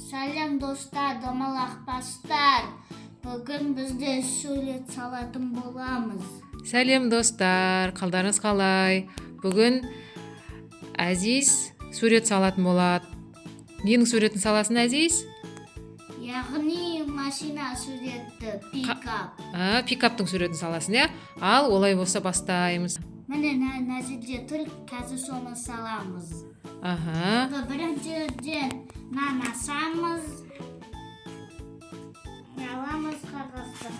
Сәлем достар, домалақпастар. Бүгін бізде сурет салатын боламыз. Сәлем достар, қалдарыңыз қалай? Бүгін Әзиз сурет салатын болады. Ненің суретін саласын, Әзиз? Яғни машина суретті, пикап. Пикаптың суретін саласын, иә? Ал, олай болса бастаймыз. Міне нәзірде тұр, қазір соны саламыз. Біріншіден нан асамыз. Аламыз қағазды.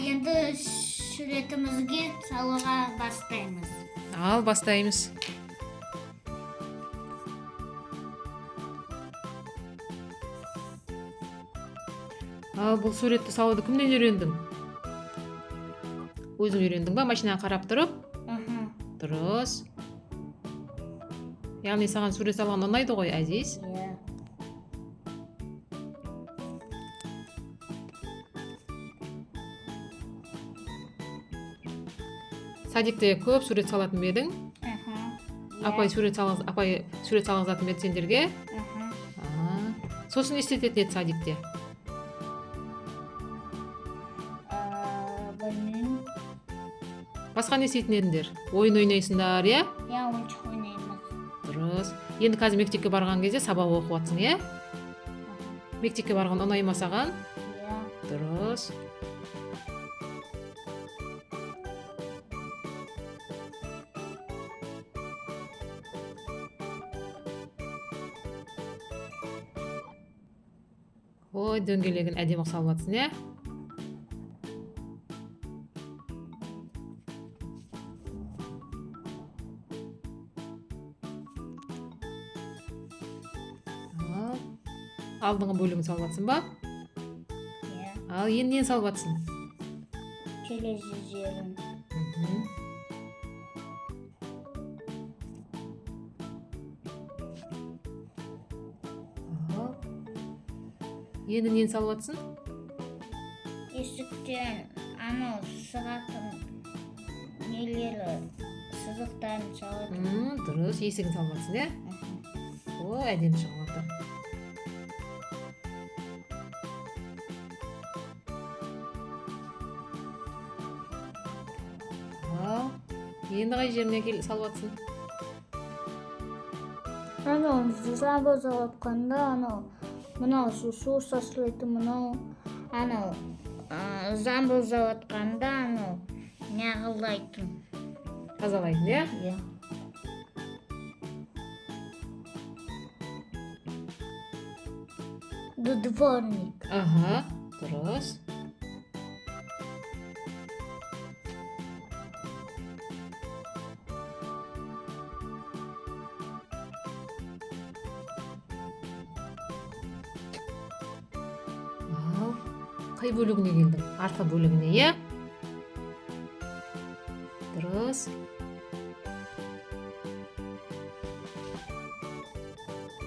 Енді суретімізге салуға бастаймыз. Ал, бастаймыз. Ал, бұл суретті салуды кімнен үйрендің? Өзің үйрендің ба? Машинаны қарап тұрып? Дұрыс. Яғни саған сурет салған ұнайды ғой, Әзиз? Иә. Садикте көп сурет салатын ба едің? Апай сурет салғызатын ба еді сендерге? Сосын не істететін еді садикте? Білмеймін. Басқа не істейтін едіңдер? Ойын ойнайсыңдар, иә? Иә, ойыншық ойнаймыз. Дұрыс. Енді қазір мектепке барған кезде сабақ оқып жатсың, иә? Мектепке барған ұнай ма саған? Иә. Дұрыс. Ой, дөңгелегін әдемі салып жатсың, иә? Алдыңғы бөлігін салып жатсың ба? Иә. Ал, енді нені салып жатсың? Телевизорын. Енді нені салып жатсың? Есіктен анау шығатын нелері, сызықтарын салатын. Дұрыс, есігін салып жатсың, иә? О, әдемі шығып жатыр. Ал, енді қай жеріне салып жатсың? Анау жабы салатқанда анау мынау су сасылайтын мынау анау жамбыл салатқанда анау неғылайтын. Тазалайтын, иә? Иә. Дворник. Дұрыс. Ал, қай бөлігіне келдің? Арқа бөлігіне, иә? Дұрыс.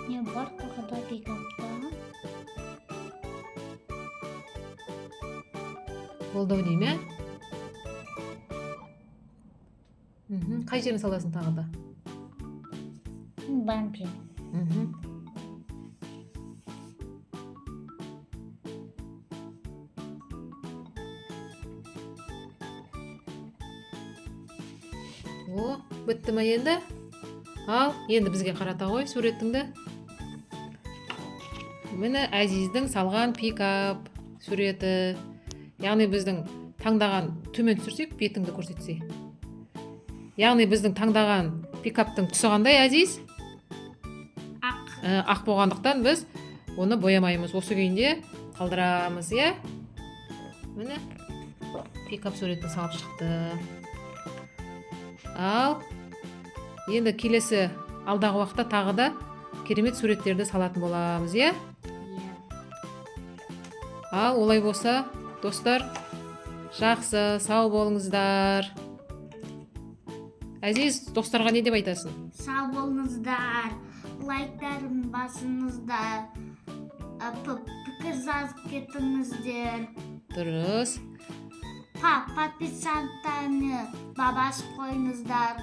Не бар тағыда пикапта? Қолдау дей ме? Қай жерін саласың тағы да? Бампер. О, бітті ма енді? Ал, енді бізге қарата ғой суретіңді. Міне Әзиздің салған пикап суреті. Яғни біздің таңдаған, төмен түсірсек, бетіңді көрсетсе. Яғни біздің таңдаған пикаптың түсі қандай, Әзиз? Ақ. Ақ болғандықтан біз оны боямаймыз. Осы күйінде қалдырамыз, иә? Міне пикап суретін салып шықты. Ал, енді келесі алдағы уақытта тағы да керемет суреттерді салатын боламыз, иә? Иә. Ал, олай болса, достар, жақсы, сау болыңыздар. Әзиз, достарға не деп айтасың? Сау болыңыздар, лайктарын басыңыздар, пікір жазып кетіңіздер. Дұрыс. Подписанттарны басып қойыңыздар,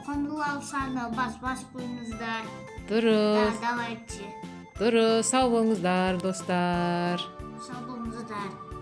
қоңыраушаны басып қойыңыздар. Дұрыс. Давайте. Дұрыс. Сау болыңыздар, достар. Сау болыңыздар.